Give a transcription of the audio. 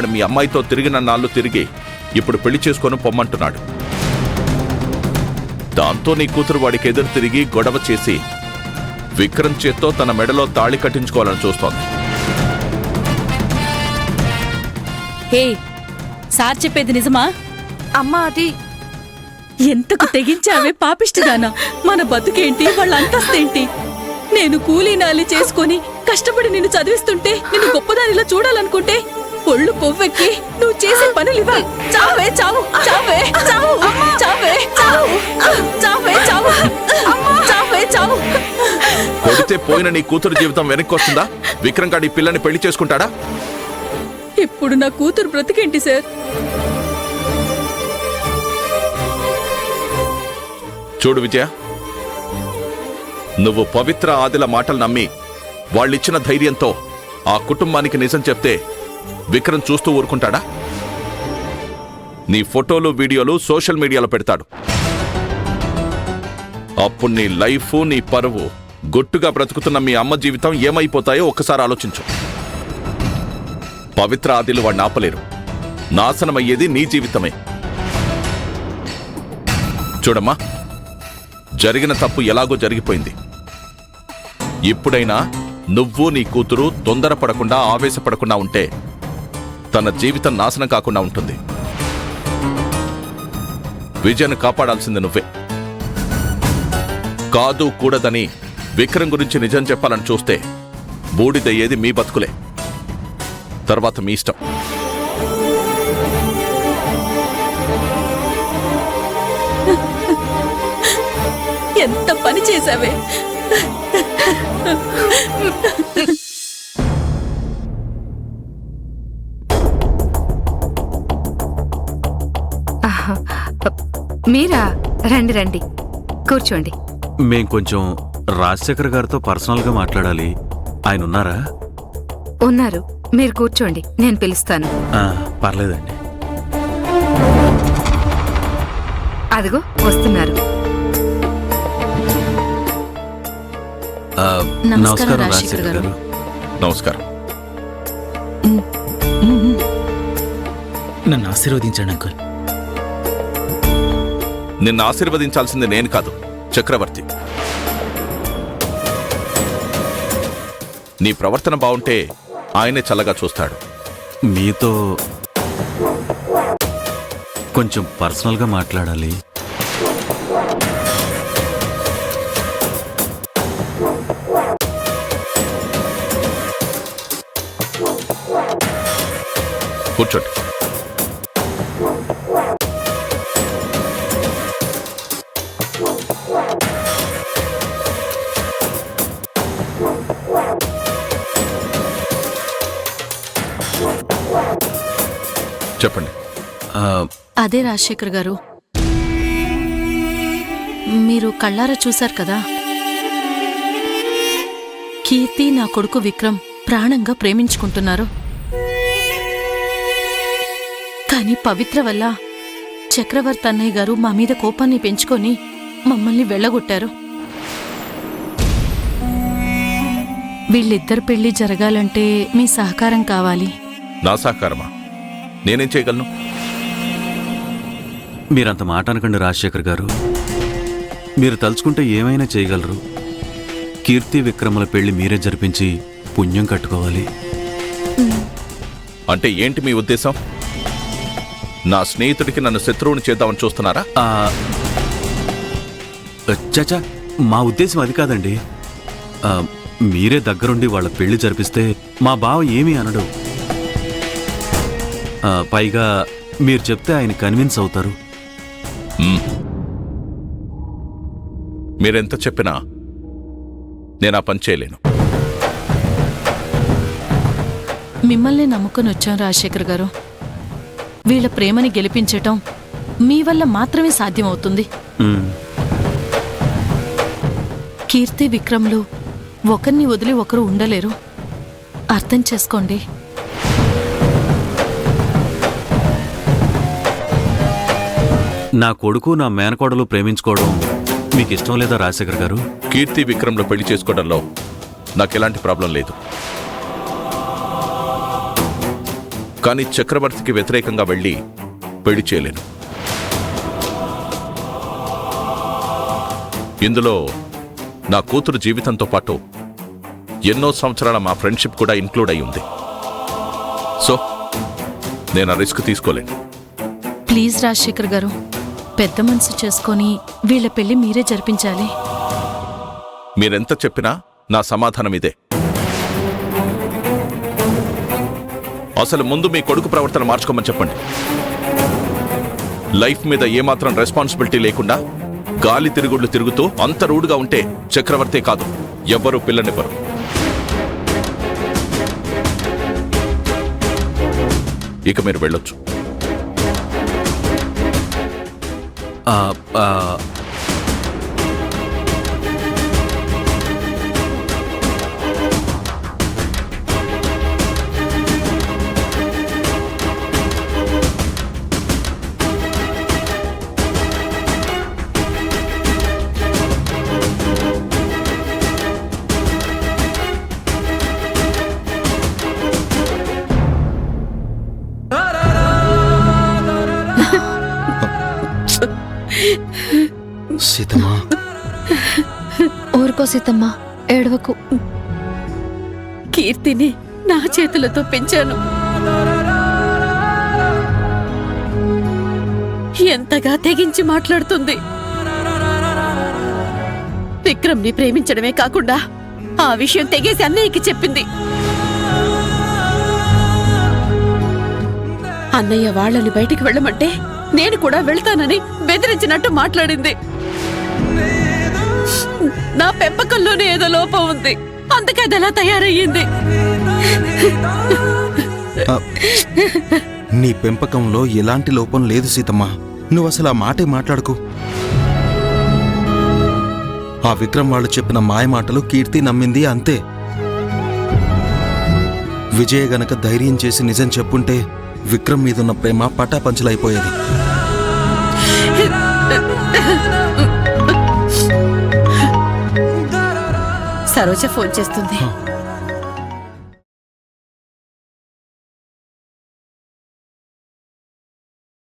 వాడు మీ అమ్మాయితో తిరిగిన నాళ్ళు తిరిగి ఇప్పుడు పెళ్లి చేసుకొని పొమ్మంటున్నాడు. దాంతో నీ కూతురు వాడికి ఎదురు తిరిగి గొడవ చేసి విక్రమ్ చేత్తో తన మెడలో తాళి కట్టించుకోవాలని చూస్తోంది. హే, సార్ చెప్పేది నిజమా? అమ్మా, అది ఎంతకు తెగించావే పాపిష్టిదానా? మన బతుకేంటి, వాళ్ళ అంతస్తేంటి? నేను కూలీనాలి చేసుకుని కష్టపడి నిన్ను చదివిస్తుంటే నిన్ను గొప్పదానిలా చూడాలనుకుంటే ఒళ్ళు కొవ్వెక్కి నువ్వు చేసే పనులివా? చావే చావు, చావే చావు, చావే చావు, చావే చావు, చావే చావు. కొడితే పోయిన నీ కూతురు జీవితం వెనక్కి వస్తుందా? విక్రమ్ గాడి పిల్లని పెళ్లి చేసుకుంటాడా? ఇప్పుడు నా కూతురు బ్రతికేంటి సార్? చూడు విజయ, నువ్వు పవిత్ర ఆదిల మాటలు నమ్మి వాళ్ళిచ్చిన ధైర్యంతో ఆ కుటుంబానికి నిజం చెప్తే విక్రమ్ చూస్తూ ఊరుకుంటాడా? నీ ఫోటోలు వీడియోలు సోషల్ మీడియాలో పెడతాడు. అప్పుడు నీ లైఫ్, నీ పరువు, గొట్టుగా బ్రతుకుతున్న మీ అమ్మ జీవితం ఏమైపోతాయో ఒక్కసారి ఆలోచించు. పవిత్ర ఆదిలు వాడిని ఆపలేరు. నాశనమయ్యేది నీ జీవితమే. చూడమ్మా, జరిగిన తప్పు ఎలాగో జరిగిపోయింది. ఇప్పుడైనా నువ్వు నీ కూతురు తొందరపడకుండా, ఆవేశపడకుండా ఉంటే తన జీవితం నాశనం కాకుండా ఉంటుంది. విజయను కాపాడాల్సింది నువ్వే. కాదు కూడదని విక్రమ్ గురించి నిజం చెప్పాలని చూస్తే బూడిదయ్యేది మీ బతుకులే. తర్వాత మీ ఇష్టం. ఎంత పని చేశావే! మీరా? రండి రండి, కూర్చోండి. మేం కొంచెం రాజశేఖర్ గారితో పర్సనల్గా మాట్లాడాలి. ఆయన ఉన్నారా? ఉన్నారు, మీరు కూర్చోండి, నేను పిలుస్తాను. పర్లేదండి. అదిగో వస్తున్నారు. నమస్కారం రాజశేఖర్ గారు. నమస్కారం. నన్ను ఆశీర్వదించండి అంకుల్. నిన్ను ఆశీర్వదించాల్సింది నేను కాదు, చక్రవర్తి. నీ ప్రవర్తన బాగుంటే ఆయనే చల్లగా చూస్తాడు. మీతో కొంచెం పర్సనల్గా మాట్లాడాలి. కూర్చోండి. చెప్పండి. అదే రాజశేఖర్ గారు, మీరు కళ్ళారా చూశారు కదా, కీర్తి నా కొడుకు విక్రమ్ ప్రాణంగా ప్రేమించుకుంటున్నారు. కానీ పవిత్ర వల్ల చక్రవర్తి అన్నయ్య గారు మా మీద కోపాన్ని పెంచుకొని మమ్మల్ని వెళ్ళగొట్టారు. వీళ్ళిద్దరు పెళ్లి జరగాలంటే మీ సహకారం కావాలి. నా సహకారమా? నేనేం చేయగలను? మీరంత మాట అనకండి రాజశేఖర్ గారు. మీరు తలుచుకుంటే ఏమైనా చేయగలరు. కీర్తి విక్రముల పెళ్లి మీరే జరిపించి పుణ్యం కట్టుకోవాలి. అంటే ఏంటి మీ ఉద్దేశం? నా స్నేహితుడికి నన్ను శత్రువుని చేద్దామని చూస్తున్నారా? చచా, మా ఉద్దేశం అది కాదండి. మీరే దగ్గరుండి వాళ్ళ పెళ్లి జరిపిస్తే మా బావ ఏమీ అనడు. పైగా మీరు చెప్తే ఆయన కన్విన్స్ అవుతారు. మీరెంత చెప్పినా నేను ఆ పని చేయలేను. మిమ్మల్ని నమ్ముకొని వచ్చాం రాజశేఖర్ గారు. వీళ్ళ ప్రేమని గెలిపించటం మీ వల్ల మాత్రమే సాధ్యమవుతుంది. కీర్తి విక్రమ్లు ఒకరిని వదిలి ఒకరు ఉండలేరు. అర్థం చేసుకోండి. నా కొడుకు నా మేనకోడలు ప్రేమించుకోవడం మీకు ఇష్టం లేదా రాజశేఖర్ గారు? కీర్తి విక్రమ్లో పెళ్లి చేసుకోవడంలో నాకు ఎలాంటి ప్రాబ్లం లేదు. కానీ చక్రవర్తికి వ్యతిరేకంగా వెళ్ళి పెళ్లి చేయలేను. ఇందులో నా కూతురు జీవితంతో పాటు ఎన్నో సంవత్సరాల మా ఫ్రెండ్షిప్ కూడా ఇంక్లూడ్ అయి ఉంది. సో నేను ఆ రిస్క్ తీసుకోలేను. ప్లీజ్ రాజశేఖర్ గారు, పెద్ద మనసు చేసుకొని వీళ్ళ పెళ్లి మీరే జరిపించాలి. మీరెంత చెప్పినా నా సమాధానం ఇదే. అసలు ముందు మీ కొడుకు ప్రవర్తన మార్చుకోమని చెప్పండి. లైఫ్ మీద ఏమాత్రం రెస్పాన్సిబిలిటీ లేకుండా గాలి తిరుగుళ్ళు తిరుగుతూ అంత రూడ్గా ఉంటే చక్రవర్తే కాదు, ఎవ్వరూ పిల్లనివ్వరు. ఇక మీరు వెళ్ళొచ్చు. సీతమ్మా, ఊరుకో సీతమ్మా, ఏడవకు. కీర్తిని నా చేతులతో పెంచాను. ఎంతగా తెగించి మాట్లాడుతుంది. విక్రమ్ని ప్రేమించడమే కాకుండా ఆ విషయం తెగేసి అన్నయ్యకి చెప్పింది. అన్నయ్య వాళ్ళని బయటికి వెళ్ళమంటే నేను కూడా వెళ్తానని బెదిరించినట్టు మాట్లాడింది. నా పెంపకంలోనే ఏదో లోపం ఉంది, అందుకే అది అలా తయారయ్యింది. నీ పెంపకంలో ఎలాంటి లోపం లేదు సీతమ్మా. నువ్వు అసలు ఆ మాటే మాట్లాడుకు. ఆ విక్రమ్ వాళ్ళు చెప్పిన మాయ మాటలు కీర్తి నమ్మింది, అంతే. విజయ గనక ధైర్యం చేసి నిజం చెప్పుంటే విక్రమ్ మీదున్న ప్రేమ పటాపంచలైపోయేది. సరోజ ఫోన్ చేస్తుంది.